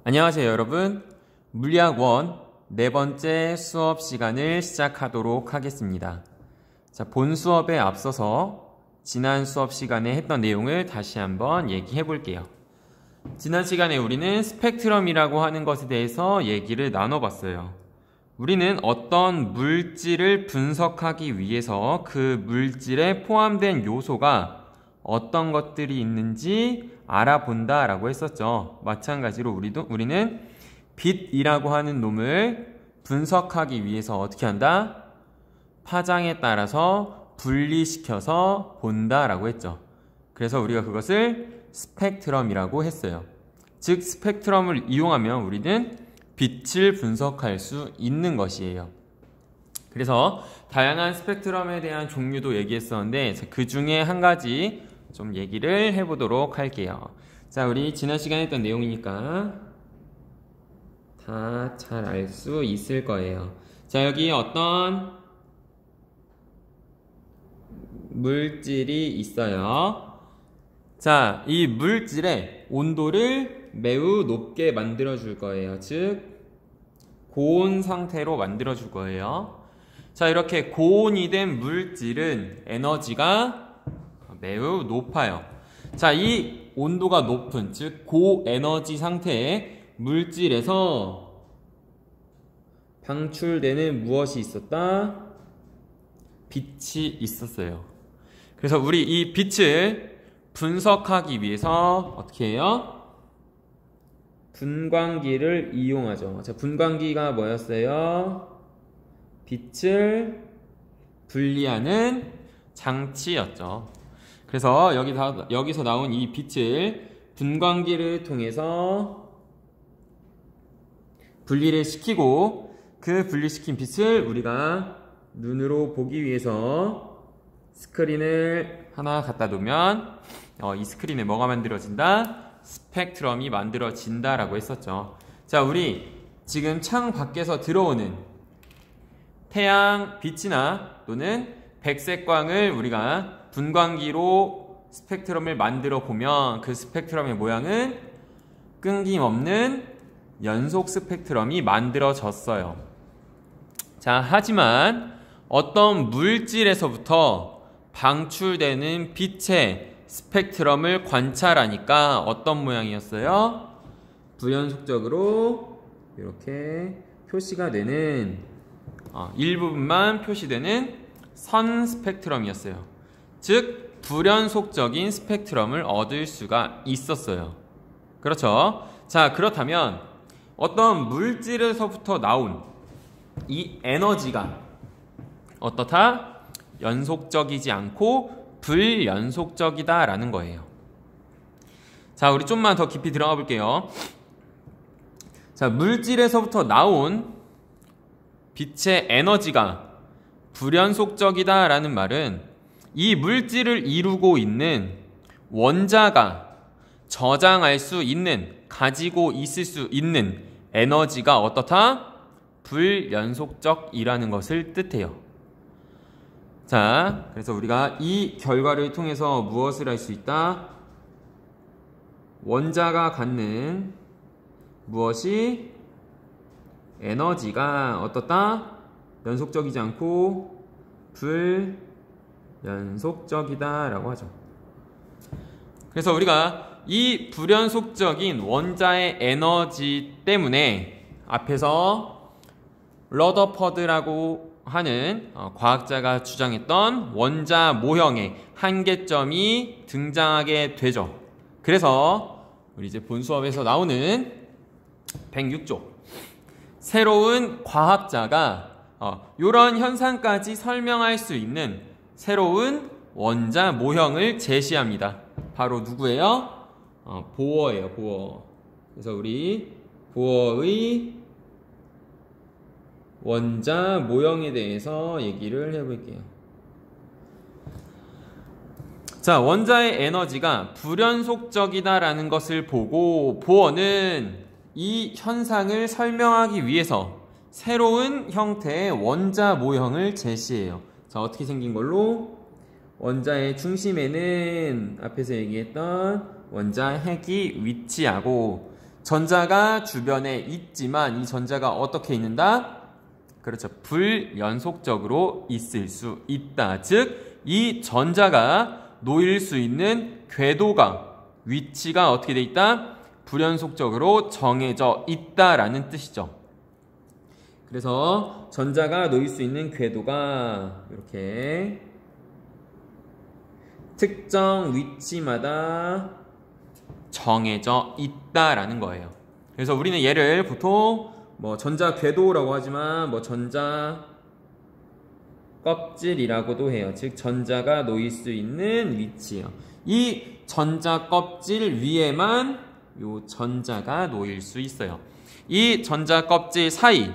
안녕하세요, 여러분. 물리학 1 네 번째 수업 시간을 시작하도록 하겠습니다. 자, 본 수업에 앞서서 지난 수업 시간에 했던 내용을 다시 한번 얘기해 볼게요. 지난 시간에 우리는 스펙트럼이라고 하는 것에 대해서 얘기를 나눠봤어요. 우리는 어떤 물질을 분석하기 위해서 그 물질에 포함된 요소가 어떤 것들이 있는지 알아본다 라고 했었죠. 마찬가지로 우리는 빛이라고 하는 놈을 분석하기 위해서 어떻게 한다? 파장에 따라서 분리시켜서 본다 라고 했죠. 그래서 우리가 그것을 스펙트럼이라고 했어요. 즉 스펙트럼을 이용하면 우리는 빛을 분석할 수 있는 것이에요. 그래서 다양한 스펙트럼에 대한 종류도 얘기했었는데 그 중에 한 가지 좀 얘기를 해보도록 할게요. 자, 우리 지난 시간에 했던 내용이니까 다 잘 알 수 있을 거예요. 자, 여기 어떤 물질이 있어요. 자, 이 물질의 온도를 매우 높게 만들어 줄 거예요. 즉 고온 상태로 만들어 줄 거예요. 자, 이렇게 고온이 된 물질은 에너지가 매우 높아요. 자, 이 온도가 높은, 즉 고에너지 상태의 물질에서 방출되는 무엇이 있었다? 빛이 있었어요. 그래서 우리 이 빛을 분석하기 위해서 어떻게 해요? 분광기를 이용하죠. 자, 분광기가 뭐였어요? 빛을 분리하는 장치였죠. 그래서 여기서 나온 이 빛을 분광기를 통해서 분리를 시키고 그 분리시킨 빛을 우리가 눈으로 보기 위해서 스크린을 하나 갖다 놓으면 이 스크린에 뭐가 만들어진다? 스펙트럼이 만들어진다 라고 했었죠. 자, 우리 지금 창 밖에서 들어오는 태양 빛이나 또는 백색광을 우리가 분광기로 스펙트럼을 만들어 보면 그 스펙트럼의 모양은 끊김없는 연속 스펙트럼이 만들어졌어요. 자, 하지만 어떤 물질에서부터 방출되는 빛의 스펙트럼을 관찰하니까 어떤 모양이었어요? 부연속적으로 이렇게 표시가 되는 일부분만 표시되는 선 스펙트럼이었어요. 즉 불연속적인 스펙트럼을 얻을 수가 있었어요. 그렇죠? 자, 그렇다면 어떤 물질에서부터 나온 이 에너지가 어떻다? 연속적이지 않고 불연속적이다 라는 거예요. 자, 우리 좀만 더 깊이 들어가 볼게요. 자, 물질에서부터 나온 빛의 에너지가 불연속적이다 라는 말은 이 물질을 이루고 있는 원자가 저장할 수 있는, 가지고 있을 수 있는 에너지가 어떻다? 불연속적이라는 것을 뜻해요. 자, 그래서 우리가 이 결과를 통해서 무엇을 할 수 있다? 원자가 갖는 무엇이 에너지가 어떻다? 연속적이지 않고 불연속적이다 라고 하죠. 그래서 우리가 이 불연속적인 원자의 에너지 때문에 앞에서 러더퍼드라고 하는 과학자가 주장했던 원자 모형의 한계점이 등장하게 되죠. 그래서 우리 이제 본 수업에서 나오는 106조 새로운 과학자가 이런 현상까지 설명할 수 있는 새로운 원자 모형을 제시합니다. 바로 누구예요? 보어예요. 보어. 그래서 우리 보어의 원자 모형에 대해서 얘기를 해볼게요. 자, 원자의 에너지가 불연속적이다라는 것을 보고 보어는 이 현상을 설명하기 위해서 새로운 형태의 원자 모형을 제시해요. 자, 어떻게 생긴 걸로? 원자의 중심에는 앞에서 얘기했던 원자 핵이 위치하고 전자가 주변에 있지만 이 전자가 어떻게 있는다? 그렇죠. 불연속적으로 있을 수 있다. 즉, 이 전자가 놓일 수 있는 궤도가, 위치가 어떻게 돼 있다? 불연속적으로 정해져 있다라는 뜻이죠. 그래서 전자가 놓일 수 있는 궤도가 이렇게 특정 위치마다 정해져 있다라는 거예요. 그래서 우리는 얘를 보통 뭐 전자 궤도라고 하지만 뭐 전자 껍질이라고도 해요. 즉 전자가 놓일 수 있는 위치예요. 이 전자 껍질 위에만 요 전자가 놓일 수 있어요. 이 전자 껍질 사이,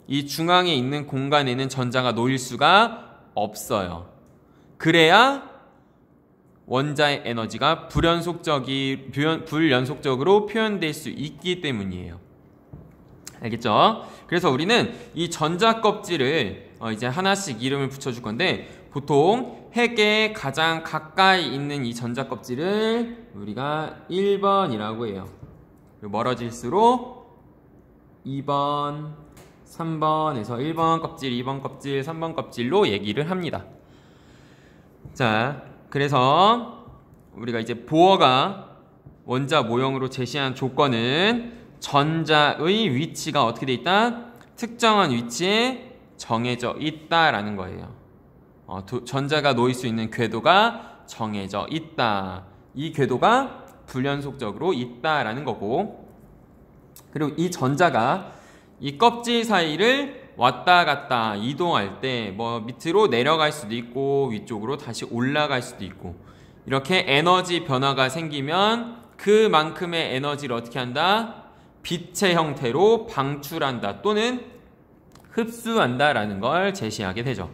이 중앙에 있는 공간에는 전자가 놓일 수가 없어요. 그래야 원자의 에너지가 불연속적으로 표현될 수 있기 때문이에요. 알겠죠? 그래서 우리는 이 전자 껍질을 이제 하나씩 이름을 붙여줄 건데, 보통 핵에 가장 가까이 있는 이 전자 껍질을 우리가 1번이라고 해요. 멀어질수록 2번, 3번에서 1번 껍질, 2번 껍질, 3번 껍질로 얘기를 합니다. 자, 그래서 우리가 이제 보어가 원자 모형으로 제시한 조건은 전자의 위치가 어떻게 돼 있다? 특정한 위치에 정해져 있다라는 거예요. 전자가 놓일 수 있는 궤도가 정해져 있다. 이 궤도가 불연속적으로 있다라는 거고, 그리고 이 전자가 이 껍질 사이를 왔다 갔다 이동할 때 뭐 밑으로 내려갈 수도 있고 위쪽으로 다시 올라갈 수도 있고, 이렇게 에너지 변화가 생기면 그만큼의 에너지를 어떻게 한다? 빛의 형태로 방출한다 또는 흡수한다라는 걸 제시하게 되죠.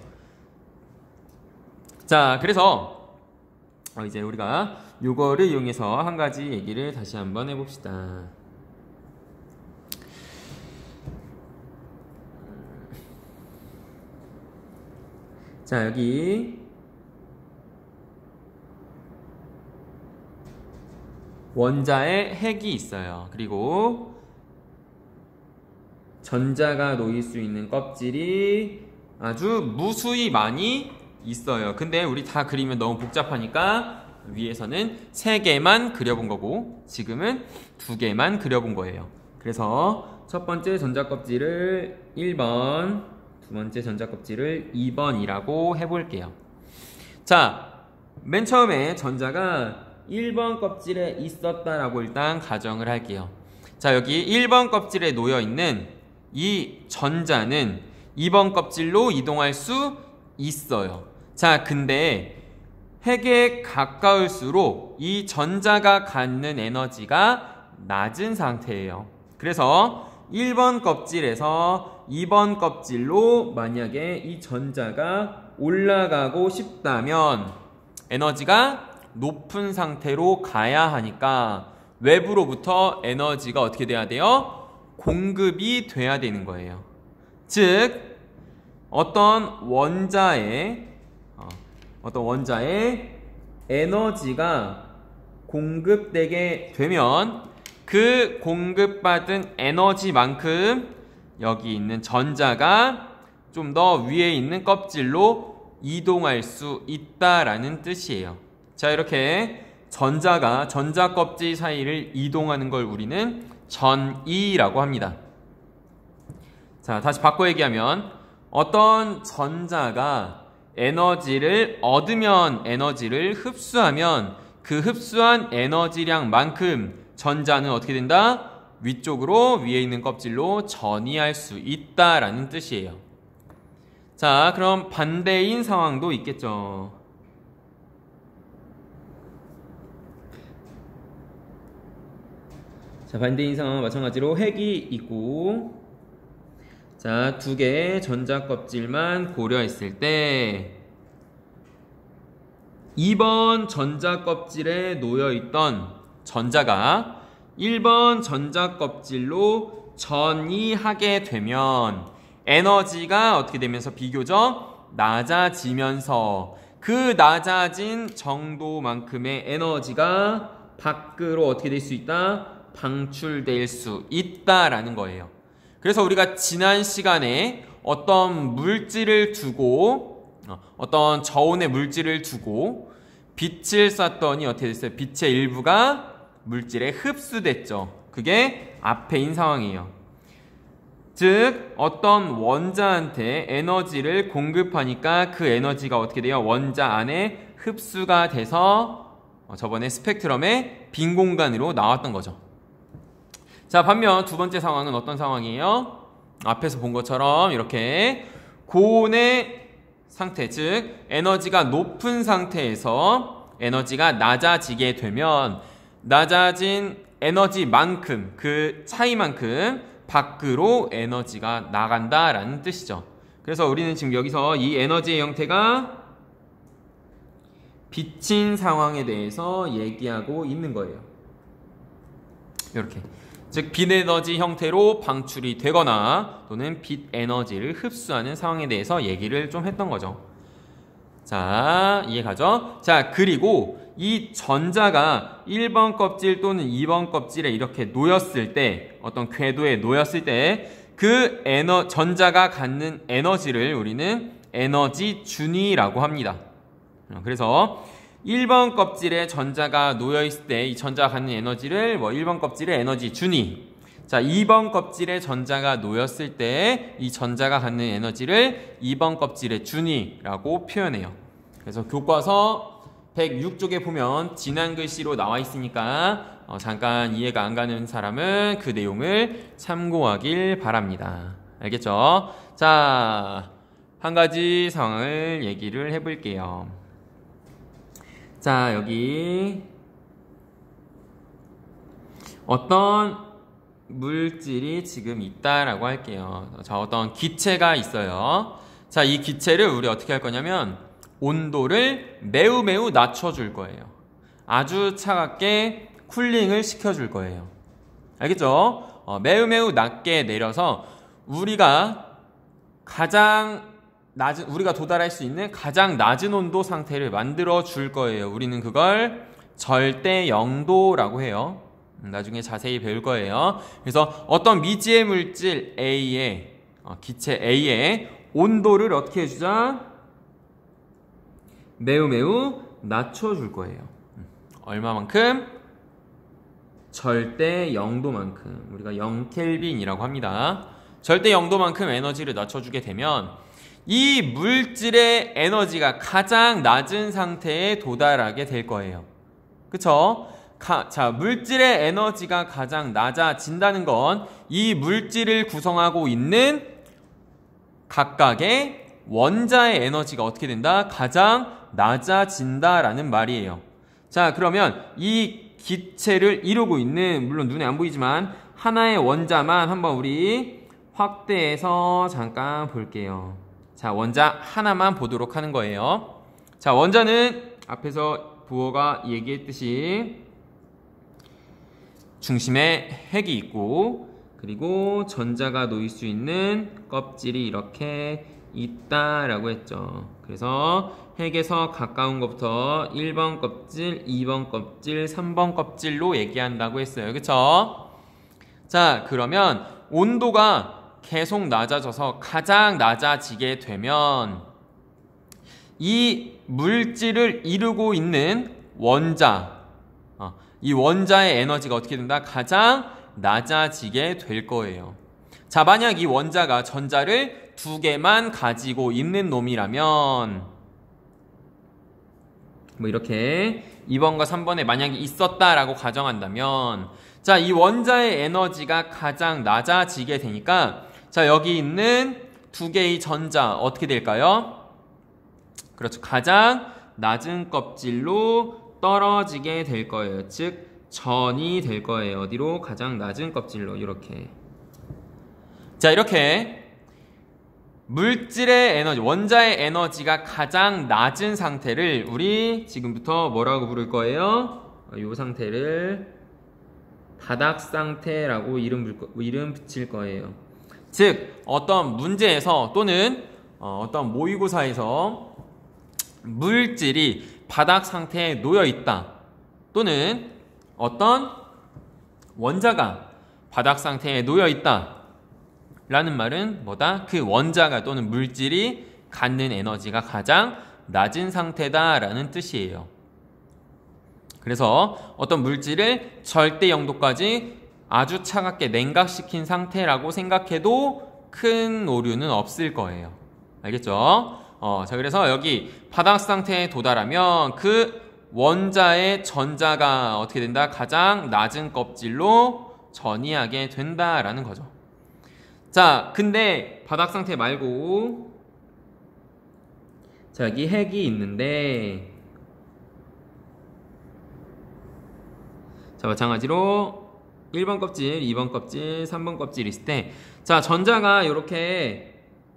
자, 그래서 이제 우리가 요거를 이용해서 한 가지 얘기를 다시 한번 해봅시다. 자, 여기 원자에 핵이 있어요. 그리고 전자가 놓일 수 있는 껍질이 아주 무수히 많이 있어요. 근데 우리 다 그리면 너무 복잡하니까 위에서는 3개만 그려본 거고 지금은 2개만 그려본 거예요. 그래서 첫 번째 전자 껍질을 1번, 두 번째 전자 껍질을 2번이라고 해볼게요. 자, 맨 처음에 전자가 1번 껍질에 있었다라고 일단 가정을 할게요. 자, 여기 1번 껍질에 놓여있는 이 전자는 2번 껍질로 이동할 수 있어요. 자, 근데 핵에 가까울수록 이 전자가 갖는 에너지가 낮은 상태예요. 그래서 1번 껍질에서 2번 껍질로 만약에 이 전자가 올라가고 싶다면 에너지가 높은 상태로 가야 하니까 외부로부터 에너지가 어떻게 돼야 돼요? 공급이 돼야 되는 거예요. 즉 어떤 원자의 에너지가 공급되게 되면 그 공급받은 에너지만큼 여기 있는 전자가 좀 더 위에 있는 껍질로 이동할 수 있다라는 뜻이에요. 자, 이렇게 전자가 전자 껍질 사이를 이동하는 걸 우리는 전이라고 합니다. 자, 다시 바꿔 얘기하면 어떤 전자가 에너지를 얻으면 에너지를 흡수하면 그 흡수한 에너지량만큼 전자는 어떻게 된다? 위쪽으로 위에 있는 껍질로 전이할 수 있다라는 뜻이에요. 자, 그럼 반대인 상황도 있겠죠. 자, 반대인 상황은 마찬가지로 핵이 있고, 자, 2개의 전자 껍질만 고려했을 때 2번 전자 껍질에 놓여있던 전자가 1번 전자 껍질로 전이하게 되면 에너지가 어떻게 되면서 비교적 낮아지면서 그 낮아진 정도만큼의 에너지가 밖으로 어떻게 될 수 있다? 방출될 수 있다라는 거예요. 그래서 우리가 지난 시간에 어떤 물질을 두고 어떤 저온의 물질을 두고 빛을 쐈더니 어떻게 됐어요? 빛의 일부가 물질에 흡수됐죠. 그게 앞에인 상황이에요. 즉 어떤 원자한테 에너지를 공급하니까 그 에너지가 어떻게 돼요? 원자 안에 흡수가 돼서 저번에 스펙트럼의 빈 공간으로 나왔던 거죠. 자, 반면 두 번째 상황은 어떤 상황이에요? 앞에서 본 것처럼 이렇게 고온의 상태, 즉 에너지가 높은 상태에서 에너지가 낮아지게 되면 낮아진 에너지만큼, 그 차이만큼 밖으로 에너지가 나간다라는 뜻이죠. 그래서 우리는 지금 여기서 이 에너지의 형태가 비친 상황에 대해서 얘기하고 있는 거예요. 이렇게. 즉 빛 에너지 형태로 방출이 되거나 또는 빛 에너지를 흡수하는 상황에 대해서 얘기를 좀 했던 거죠. 자, 이해가죠? 자, 그리고 이 전자가 1번 껍질 또는 2번 껍질에 이렇게 놓였을 때, 어떤 궤도에 놓였을 때 그 전자가 갖는 에너지를 우리는 에너지 준위라고 합니다. 그래서 1번 껍질에 전자가 놓여있을 때 이 전자가 갖는 에너지를 1번 껍질의 에너지 준위, 자 2번 껍질에 전자가 놓였을 때 이 전자가 갖는 에너지를 2번 껍질의 준위라고 표현해요. 그래서 교과서 106쪽에 보면 진한 글씨로 나와 있으니까 잠깐 이해가 안 가는 사람은 그 내용을 참고하길 바랍니다. 알겠죠? 자, 한 가지 상황을 얘기를 해볼게요. 자, 여기 어떤 물질이 지금 있다라고 할게요. 자, 어떤 기체가 있어요. 자, 이 기체를 우리 어떻게 할 거냐면 온도를 매우 낮춰줄 거예요. 아주 차갑게 쿨링을 시켜줄 거예요. 알겠죠? 매우 낮게 내려서 우리가 도달할 수 있는 가장 낮은 온도 상태를 만들어 줄 거예요. 우리는 그걸 절대 영도라고 해요. 나중에 자세히 배울 거예요. 그래서 어떤 미지의 물질 A의 기체 A의 온도를 어떻게 해주자? 매우 낮춰줄 거예요. 얼마만큼? 절대 0도만큼. 우리가 0켈빈이라고 합니다. 절대 0도만큼 에너지를 낮춰주게 되면 이 물질의 에너지가 가장 낮은 상태에 도달하게 될 거예요. 그쵸? 자, 물질의 에너지가 가장 낮아진다는 건 이 물질을 구성하고 있는 각각의 원자의 에너지가 어떻게 된다? 가장 낮아진다라는 말이에요. 자, 그러면 이 기체를 이루고 있는, 물론 눈에 안 보이지만 하나의 원자만 한번 우리 확대해서 잠깐 볼게요. 자, 원자 하나만 보도록 하는 거예요. 자, 원자는 앞에서 부호가 얘기했듯이 중심에 핵이 있고, 그리고 전자가 놓일 수 있는 껍질이 이렇게 있다라고 했죠. 그래서 핵에서 가까운 것부터 1번 껍질, 2번 껍질, 3번 껍질로 얘기한다고 했어요. 그쵸? 자, 그러면 온도가 계속 낮아져서 가장 낮아지게 되면 이 물질을 이루고 있는 원자, 이 원자의 에너지가 어떻게 된다? 가장 낮아지게 될 거예요. 자, 만약 이 원자가 전자를 2개만 가지고 있는 놈이라면 이렇게 2번과 3번에 만약에 있었다라고 가정한다면, 자, 이 원자의 에너지가 가장 낮아지게 되니까, 자, 여기 있는 2개의 전자 어떻게 될까요? 그렇죠. 가장 낮은 껍질로 떨어지게 될 거예요. 즉 전이 될 거예요. 어디로? 가장 낮은 껍질로. 이렇게. 자, 이렇게 물질의 에너지, 원자의 에너지가 가장 낮은 상태를 우리 지금부터 뭐라고 부를 거예요? 이 상태를 바닥 상태라고 이름 붙일 거예요. 즉 어떤 문제에서 또는 어떤 모의고사에서 물질이 바닥 상태에 놓여 있다, 또는 어떤 원자가 바닥 상태에 놓여 있다 라는 말은 뭐다? 그 원자가 또는 물질이 갖는 에너지가 가장 낮은 상태다 라는 뜻이에요. 그래서 어떤 물질을 절대 영도까지 아주 차갑게 냉각시킨 상태라고 생각해도 큰 오류는 없을 거예요. 알겠죠? 자, 그래서 여기 바닥 상태에 도달하면 그 원자의 전자가 어떻게 된다? 가장 낮은 껍질로 전이하게 된다라는 거죠. 자, 근데 바닥 상태 말고 자, 여기 핵이 있는데 자, 마찬가지로 1번 껍질, 2번 껍질, 3번 껍질 있을 때 자, 전자가 이렇게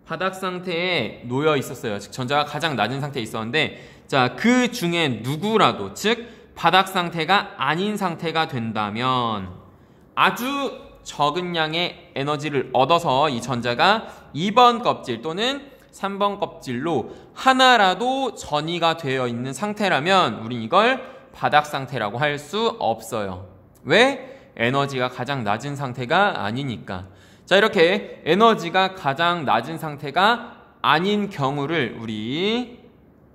바닥 상태에 놓여 있었어요. 즉 전자가 가장 낮은 상태에 있었는데 자, 그 중에 누구라도 즉 바닥 상태가 아닌 상태가 된다면 아주 적은 양의 에너지를 얻어서 이 전자가 2번 껍질 또는 3번 껍질로 하나라도 전이가 되어 있는 상태라면 우린 이걸 바닥 상태라고 할 수 없어요. 왜? 에너지가 가장 낮은 상태가 아니니까. 자, 이렇게 에너지가 가장 낮은 상태가 아닌 경우를 우리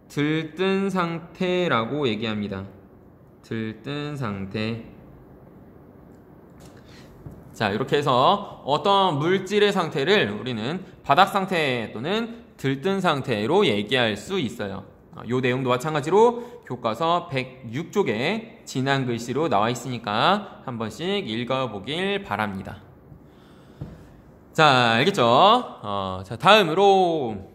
들뜬 상태라고 얘기합니다. 들뜬 상태. 자, 이렇게 해서 어떤 물질의 상태를 우리는 바닥 상태 또는 들뜬 상태로 얘기할 수 있어요. 이 내용도 마찬가지로 교과서 106쪽에 진한 글씨로 나와 있으니까 한 번씩 읽어보길 바랍니다. 자, 알겠죠? 자, 다음으로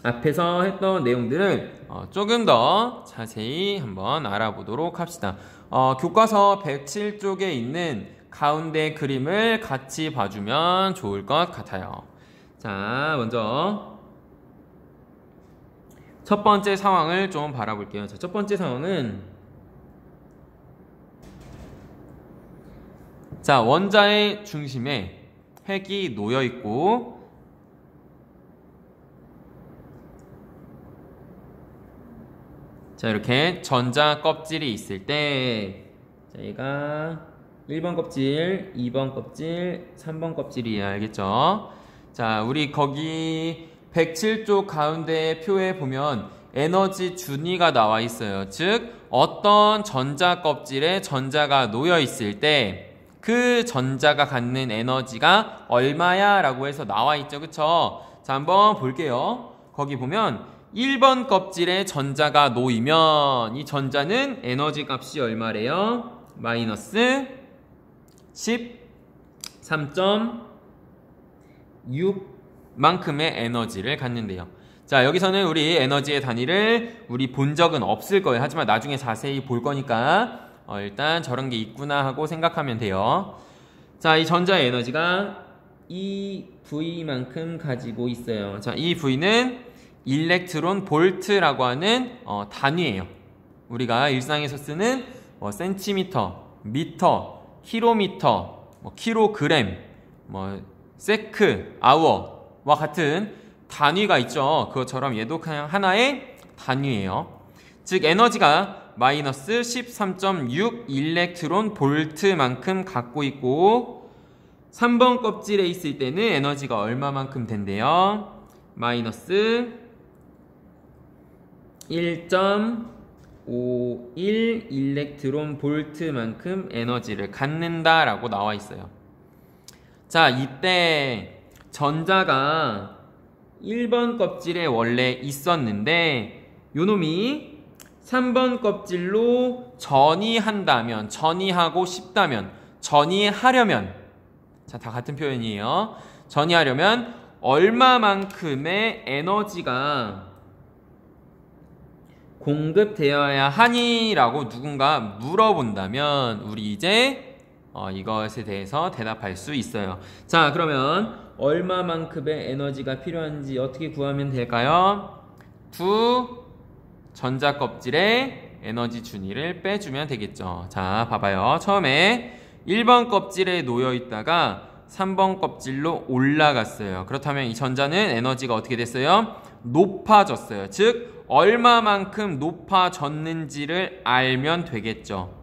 앞에서 했던 내용들을 조금 더 자세히 한번 알아보도록 합시다. 교과서 107쪽에 있는 가운데 그림을 같이 봐주면 좋을 것 같아요. 자, 먼저 첫 번째 상황을 좀 바라볼게요. 자, 첫 번째 상황은 자, 원자의 중심에 핵이 놓여 있고 자, 이렇게 전자 껍질이 있을 때 자, 얘가 1번 껍질, 2번 껍질, 3번 껍질이에요. 알겠죠? 자, 우리 거기 107쪽 가운데 표에 보면 에너지 준위가 나와 있어요. 즉 어떤 전자 껍질에 전자가 놓여 있을 때 그 전자가 갖는 에너지가 얼마야 라고 해서 나와 있죠. 그쵸? 자, 한번 볼게요. 거기 보면 1번 껍질에 전자가 놓이면 이 전자는 에너지 값이 얼마래요? 마이너스 13.6만큼의 에너지를 갖는데요. 자, 여기서는 우리 에너지의 단위를 우리 본 적은 없을 거예요. 하지만 나중에 자세히 볼 거니까 일단 저런 게 있구나 하고 생각하면 돼요. 자, 이 전자의 에너지가 이 V만큼 가지고 있어요. 자, 이 V는 일렉트론 볼트라고 하는 단위예요. 우리가 일상에서 쓰는 센티미터, 미터, 킬로미터, 킬로그램, 세크, 아워와 같은 단위가 있죠. 그것처럼 얘도 그냥 하나의 단위예요. 즉 에너지가 마이너스 13.6 일렉트론 볼트만큼 갖고 있고 3번 껍질에 있을 때는 에너지가 얼마만큼 된대요? 마이너스 1.51 일렉트론 볼트만큼 에너지를 갖는다라고 나와 있어요. 자, 이때 전자가 1번 껍질에 원래 있었는데 요놈이 3번 껍질로 전이한다면, 전이하고 싶다면, 전이하려면 자, 다 같은 표현이에요. 전이하려면 얼마만큼의 에너지가 공급되어야 하니라고 누군가 물어본다면 우리 이제 이것에 대해서 대답할 수 있어요. 자, 그러면 얼마만큼의 에너지가 필요한지 어떻게 구하면 될까요? 두 전자 껍질에 에너지 준위를 빼주면 되겠죠. 자, 봐봐요. 처음에 1번 껍질에 놓여 있다가 3번 껍질로 올라갔어요. 그렇다면 이 전자는 에너지가 어떻게 됐어요? 높아졌어요. 즉 얼마만큼 높아졌는지를 알면 되겠죠.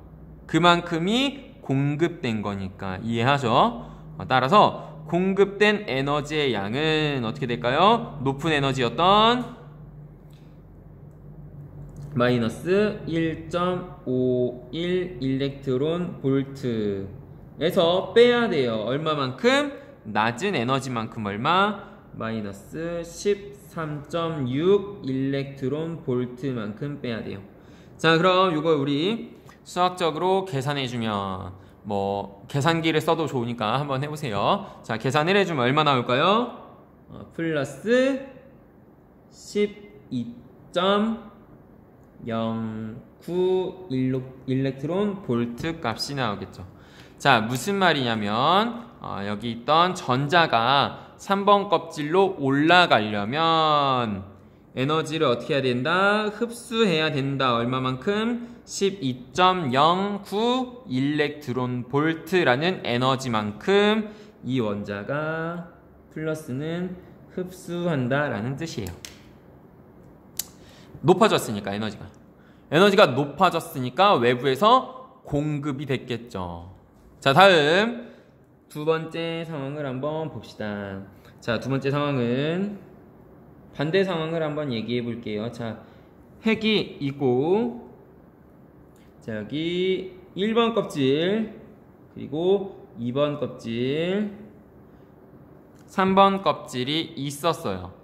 그만큼이 공급된 거니까 이해하죠? 따라서 공급된 에너지의 양은 어떻게 될까요? 높은 에너지였던 마이너스 1.51 일렉트론 볼트에서 빼야 돼요. 얼마만큼? 낮은 에너지만큼 얼마? 마이너스 13.6 일렉트론 볼트만큼 빼야 돼요. 자, 그럼 이거 우리 수학적으로 계산해주면 계산기를 써도 좋으니까 한번 해보세요. 자, 계산을 해주면 얼마 나올까요? 플러스 12.09 일렉트론 볼트 값이 나오겠죠. 자, 무슨 말이냐면 여기 있던 전자가 3번 껍질로 올라가려면 에너지를 어떻게 해야 된다? 흡수해야 된다. 얼마만큼? 12.09 일렉트론 볼트라는 에너지만큼 이 원자가 플러스는 흡수한다 라는 뜻이에요. 높아졌으니까 에너지가 높아졌으니까 외부에서 공급이 됐겠죠. 자, 다음 두 번째 상황을 한번 봅시다. 자, 두 번째 상황은 반대 상황을 한번 얘기해 볼게요. 자, 핵이 있고, 자, 여기 1번 껍질, 그리고 2번 껍질, 3번 껍질이 있었어요.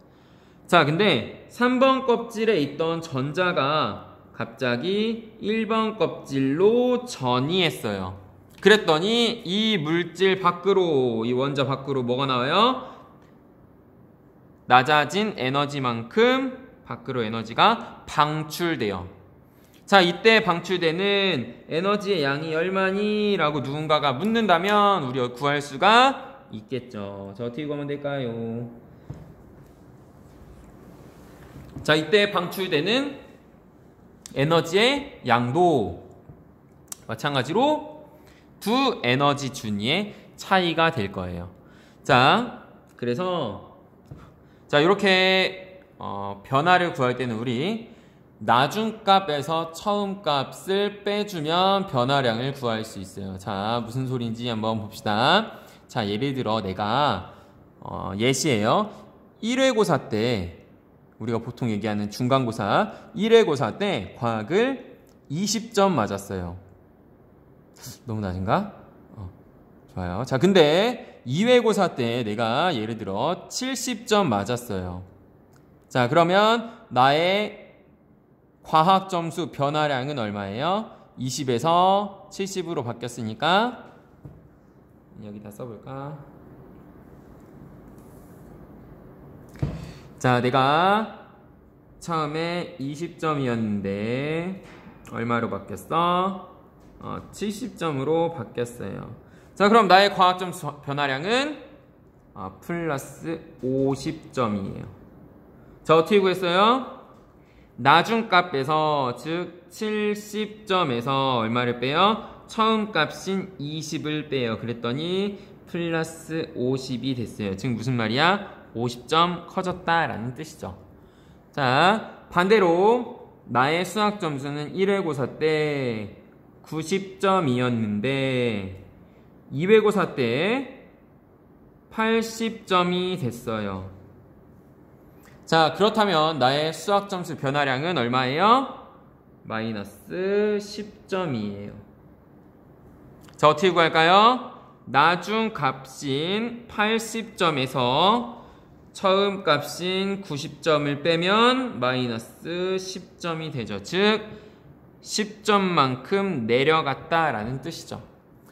자, 근데 3번 껍질에 있던 전자가 갑자기 1번 껍질로 전이했어요. 그랬더니 이 물질 밖으로, 이 원자 밖으로 뭐가 나와요? 낮아진 에너지만큼 밖으로 에너지가 방출돼요. 자, 이때 방출되는 에너지의 양이 얼마니? 라고 누군가가 묻는다면 우리가 구할 수가 있겠죠. 자, 어떻게 구하면 될까요? 자, 이때 방출되는 에너지의 양도 마찬가지로 두 에너지 준위의 차이가 될 거예요. 자, 그래서 이렇게 변화를 구할 때는 우리 나중값에서 처음값을 빼주면 변화량을 구할 수 있어요. 자, 무슨 소리인지 한번 봅시다. 자, 예를 들어 내가 예시예요. 1회고사 때 우리가 보통 얘기하는 중간고사 1회고사 때 과학을 20점 맞았어요. 너무 낮은가? 좋아요. 자, 근데 2회고사 때 내가 예를 들어 70점 맞았어요. 자, 그러면 나의 과학 점수 변화량은 얼마예요? 20에서 70으로 바뀌었으니까 여기다 써볼까? 자, 내가 처음에 20점이었는데 얼마로 바뀌었어? 70점으로 바뀌었어요. 자, 그럼 나의 과학점수 변화량은 플러스 50점이에요. 자, 어떻게 구했어요? 나중값에서 즉 70점에서 얼마를 빼요? 처음값인 20을 빼요. 그랬더니 플러스 50이 됐어요. 즉 무슨 말이야? 50점 커졌다라는 뜻이죠. 자, 반대로 나의 수학 점수는 1회고사 때 90점이었는데 2회고사 때 80점이 됐어요. 자, 그렇다면 나의 수학 점수 변화량은 얼마예요? 마이너스 10점이에요. 자, 어떻게 구할까요? 나중 값인 80점에서 처음 값인 90점을 빼면 마이너스 10점이 되죠. 즉 10점만큼 내려갔다라는 뜻이죠.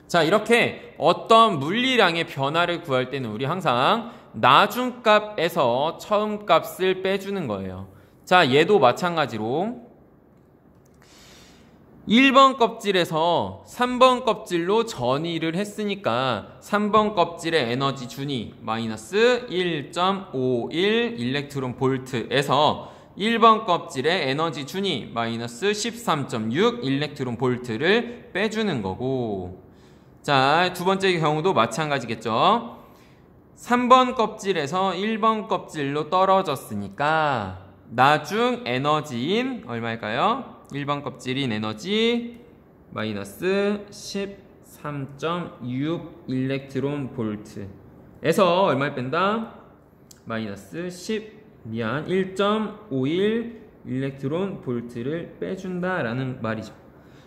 자, 이렇게 어떤 물리량의 변화를 구할 때는 우리 항상 나중값에서 처음값을 빼주는 거예요. 자, 얘도 마찬가지로 1번 껍질에서 3번 껍질로 전이를 했으니까 3번 껍질의 에너지 준위 마이너스 1.51 일렉트론 볼트에서 1번 껍질의 에너지 준위 마이너스 13.6 일렉트론 볼트를 빼주는 거고, 자, 두 번째 경우도 마찬가지겠죠. 3번 껍질에서 1번 껍질로 떨어졌으니까 나중 에너지인 얼마일까요? 1번 껍질인 에너지 마이너스 13.6 일렉트론 볼트에서 얼마를 뺀다? 마이너스 1.51 일렉트론 볼트를 빼준다 라는 말이죠.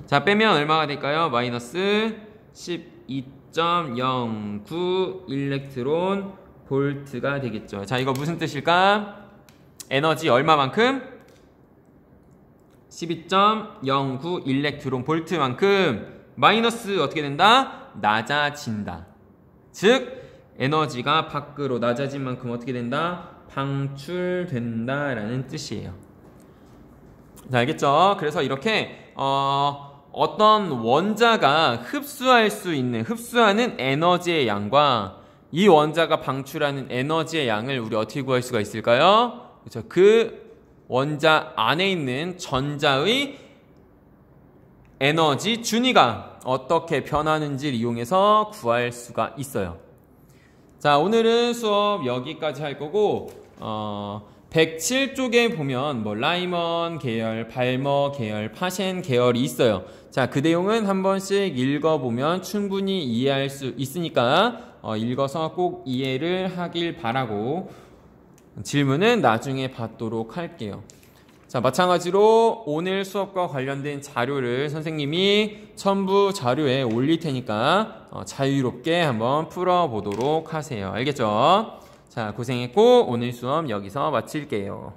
자, 빼면 얼마가 될까요? 마이너스 12.09 일렉트론 볼트가 되겠죠. 자, 이거 무슨 뜻일까? 에너지 얼마만큼? 12.09 일렉트론 볼트만큼 마이너스 어떻게 된다? 낮아진다. 즉 에너지가 밖으로 낮아진 만큼 어떻게 된다? 방출된다 라는 뜻이에요. 자, 알겠죠? 그래서 이렇게 어떤 원자가 흡수하는 에너지의 양과 이 원자가 방출하는 에너지의 양을 우리 어떻게 구할 수가 있을까요? 그렇죠. 그 원자 안에 있는 전자의 에너지 준위가 어떻게 변하는지를 이용해서 구할 수가 있어요. 자, 오늘은 수업 여기까지 할 거고 107쪽에 보면 뭐 라이먼 계열, 발머 계열, 파셴 계열이 있어요. 자, 그 내용은 한 번씩 읽어보면 충분히 이해할 수 있으니까 읽어서 꼭 이해를 하길 바라고 질문은 나중에 받도록 할게요. 자, 마찬가지로 오늘 수업과 관련된 자료를 선생님이 첨부 자료에 올릴 테니까 자유롭게 한번 풀어보도록 하세요. 알겠죠? 자, 고생했고 오늘 수업 여기서 마칠게요.